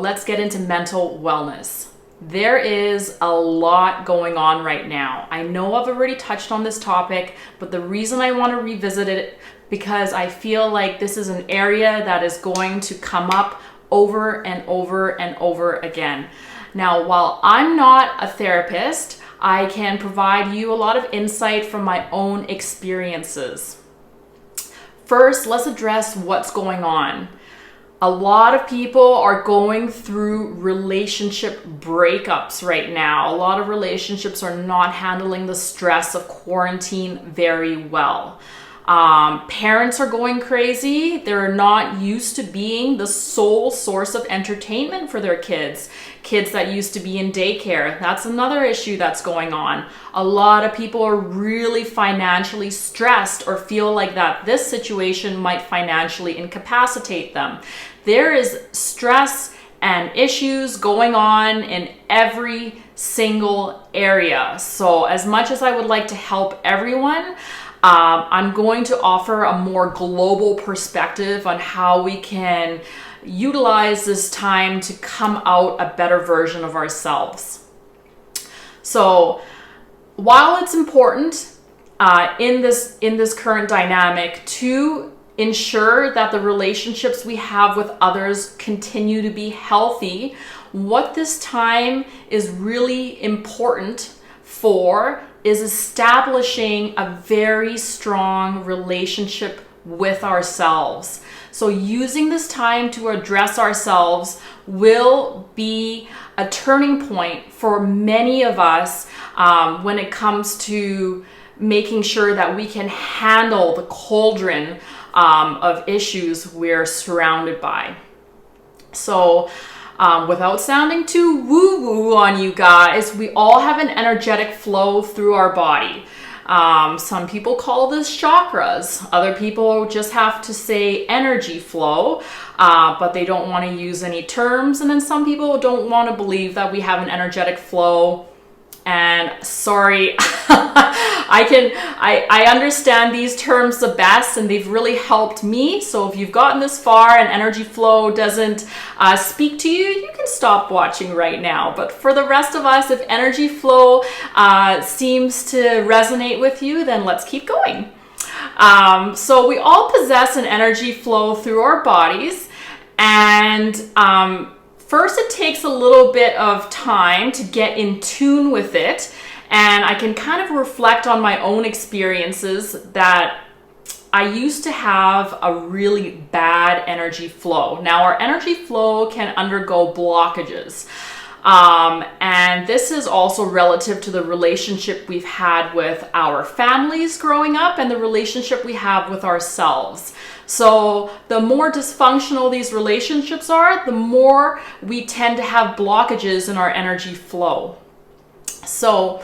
Let's get into mental wellness. There is a lot going on right now. I know I've already touched on this topic, but the reason I want to revisit it because I feel like this is an area that is going to come up over and over and over again. Now, while I'm not a therapist, I can provide you a lot of insight from my own experiences. First, let's address what's going on. A lot of people are going through relationship breakups right now. A lot of relationships are not handling the stress of quarantine very well. Parents are going crazy. They're not used to being the sole source of entertainment for their kids. Kids that used to be in daycare, that's another issue that's going on. A lot of people are really financially stressed or feel like that this situation might financially incapacitate them. There is stress and issues going on in every single area. So as much as I would like to help everyone, I'm going to offer a more global perspective on how we can utilize this time to come out a better version of ourselves. So while it's important in this current dynamic to ensure that the relationships we have with others continue to be healthy, what this time is really important for is establishing a very strong relationship with ourselves. So using this time to address ourselves will be a turning point for many of us when it comes to making sure that we can handle the cauldron of issues we're surrounded by. So without sounding too woo-woo on you guys, we all have an energetic flow through our body. Some people call this chakras. Other people just have to say energy flow, but they don't want to use any terms. And then some people don't want to believe that we have an energetic flow. And sorry, I understand these terms the best and they've really helped me. So if you've gotten this far and energy flow doesn't speak to you, you can stop watching right now. But for the rest of us, if energy flow seems to resonate with you, then let's keep going. So we all possess an energy flow through our bodies, and first, it takes a little bit of time to get in tune with it, and I can kind of reflect on my own experiences that I used to have a really bad energy flow. Now, our energy flow can undergo blockages, and this is also relative to the relationship we've had with our families growing up and the relationship we have with ourselves. So the more dysfunctional these relationships are, the more we tend to have blockages in our energy flow. So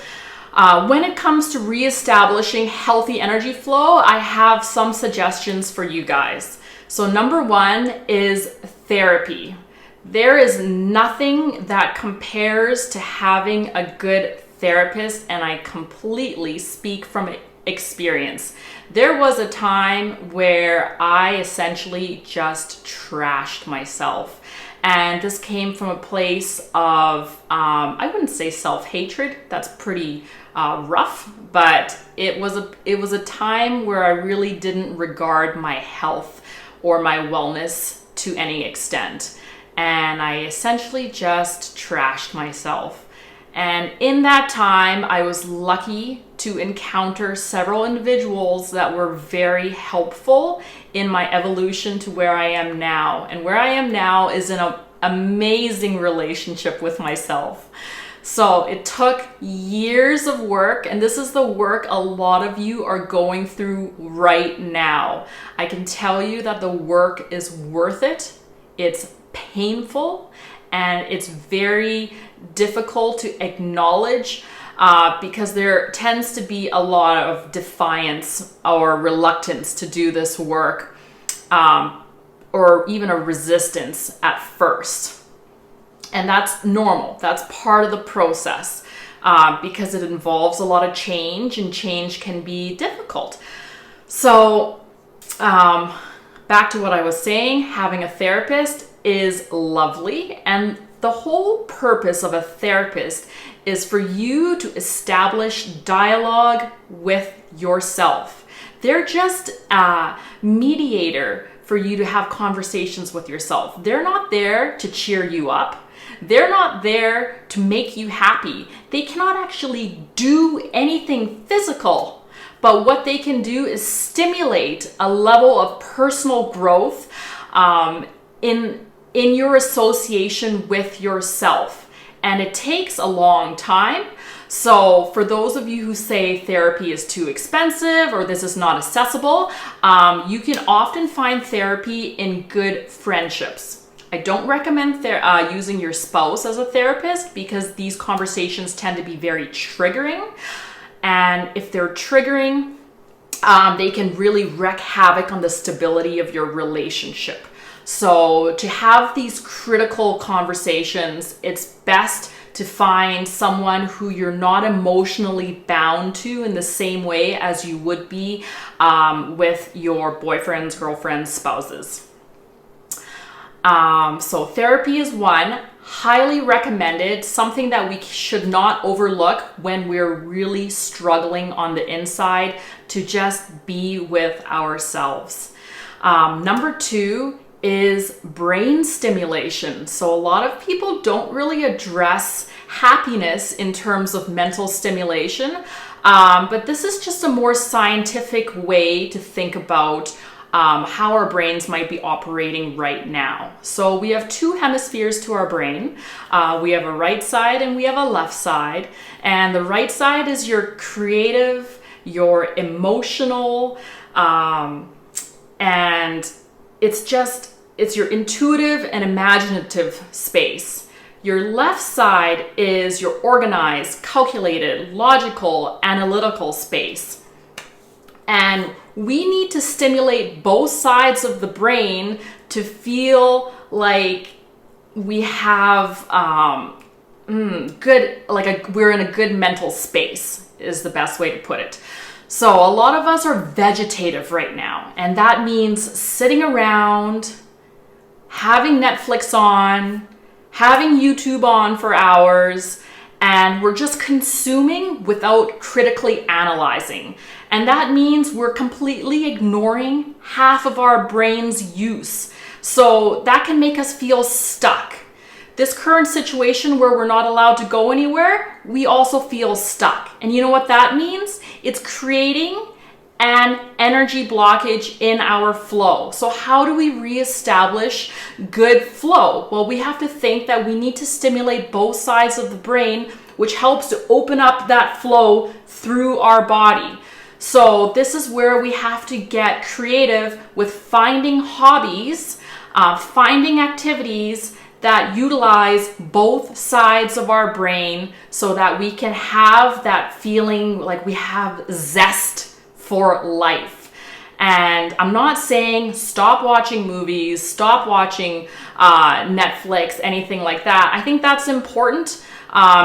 when it comes to reestablishing healthy energy flow, I have some suggestions for you guys. So number one is therapy. There is nothing that compares to having a good therapist, and I completely speak from experience. There was a time where I essentially just trashed myself. And this came from a place of, I wouldn't say self-hatred, that's pretty rough, but it was a time where I really didn't regard my health or my wellness to any extent. And I essentially just trashed myself. And in that time, I was lucky to encounter several individuals that were very helpful in my evolution to where I am now. And where I am now is in an amazing relationship with myself. So it took years of work, and this is the work a lot of you are going through right now. I can tell you that the work is worth it. It's painful, and it's very difficult to acknowledge because there tends to be a lot of defiance or reluctance to do this work, or even a resistance at first. And that's normal. That's part of the process because it involves a lot of change, and change can be difficult. So back to what I was saying, having a therapist is lovely, and the whole purpose of a therapist is for you to establish dialogue with yourself. They're just a mediator for you to have conversations with yourself. They're not there to cheer you up. They're not there to make you happy. They cannot actually do anything physical, but what they can do is stimulate a level of personal growth in your association with yourself. And it takes a long time. So for those of you who say therapy is too expensive or this is not accessible, you can often find therapy in good friendships. I don't recommend using your spouse as a therapist because these conversations tend to be very triggering. And if they're triggering, they can really wreak havoc on the stability of your relationship. So to have these critical conversations, it's best to find someone who you're not emotionally bound to in the same way as you would be with your boyfriends, girlfriends, spouses. So therapy is one, highly recommended, something that we should not overlook when we're really struggling on the inside to just be with ourselves. Number two is brain stimulation. So a lot of people don't really address happiness in terms of mental stimulation, but this is just a more scientific way to think about how our brains might be operating right now. So we have two hemispheres to our brain. We have a right side and we have a left side. And the right side is your creative, your emotional, and it's your intuitive and imaginative space. Your left side is your organized, calculated, logical, analytical space. And we need to stimulate both sides of the brain to feel like we have we're in a good mental space is the best way to put it. So a lot of us are vegetative right now, and that means sitting around, having Netflix on, having YouTube on for hours, and we're just consuming without critically analyzing. And that means we're completely ignoring half of our brain's use. So that can make us feel stuck. This current situation where we're not allowed to go anywhere, we also feel stuck. And you know what that means? It's creating an energy blockage in our flow. So how do we reestablish good flow? Well, we have to think that we need to stimulate both sides of the brain, which helps to open up that flow through our body. So this is where we have to get creative with finding hobbies, finding activities that utilize both sides of our brain so that we can have that feeling like we have zest for life. And I'm not saying stop watching movies, stop watching Netflix, anything like that. I think that's important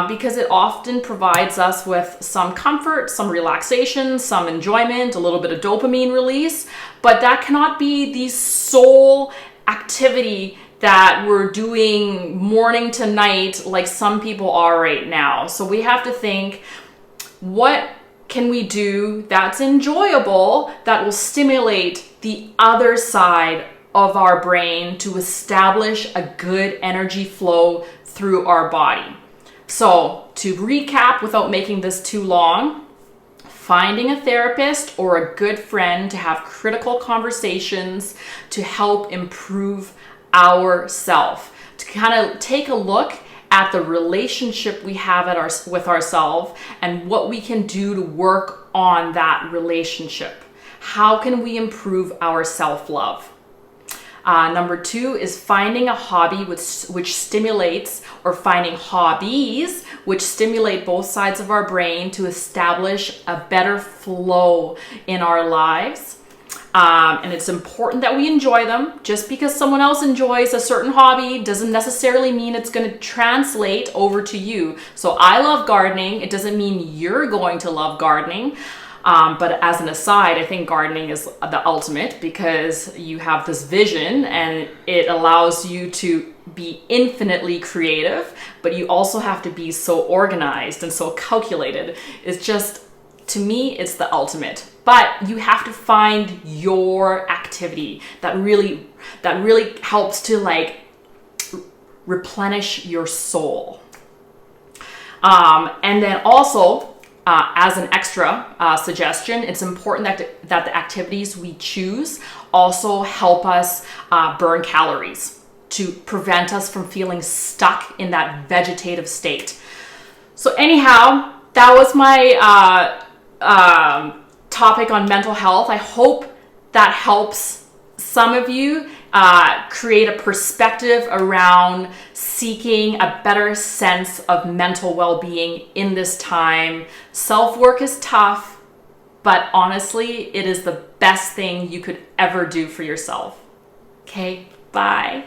because it often provides us with some comfort, some relaxation, some enjoyment, a little bit of dopamine release, but that cannot be the sole activity that we're doing morning to night like some people are right now. So we have to think, what can we do that's enjoyable, that will stimulate the other side of our brain to establish a good energy flow through our body? So to recap without making this too long, finding a therapist or a good friend to have critical conversations to help improve ourself, to kind of take a look at the relationship we have with ourselves and what we can do to work on that relationship. How can we improve our self-love? Number two is finding a hobby which stimulates, or finding hobbies which stimulate both sides of our brain to establish a better flow in our lives. And it's important that we enjoy them. Just because someone else enjoys a certain hobby doesn't necessarily mean it's going to translate over to you. So I love gardening. It doesn't mean you're going to love gardening. But as an aside, I think gardening is the ultimate because you have this vision and it allows you to be infinitely creative, but you also have to be so organized and so calculated. It's just, to me, it's the ultimate. But you have to find your activity that really helps to like replenish your soul. And then also, as an extra suggestion, it's important that the activities we choose also help us burn calories to prevent us from feeling stuck in that vegetative state. So anyhow, that was my topic on mental health. I hope that helps some of you create a perspective around seeking a better sense of mental well-being in this time. Self-work is tough, but honestly, it is the best thing you could ever do for yourself. Okay, bye.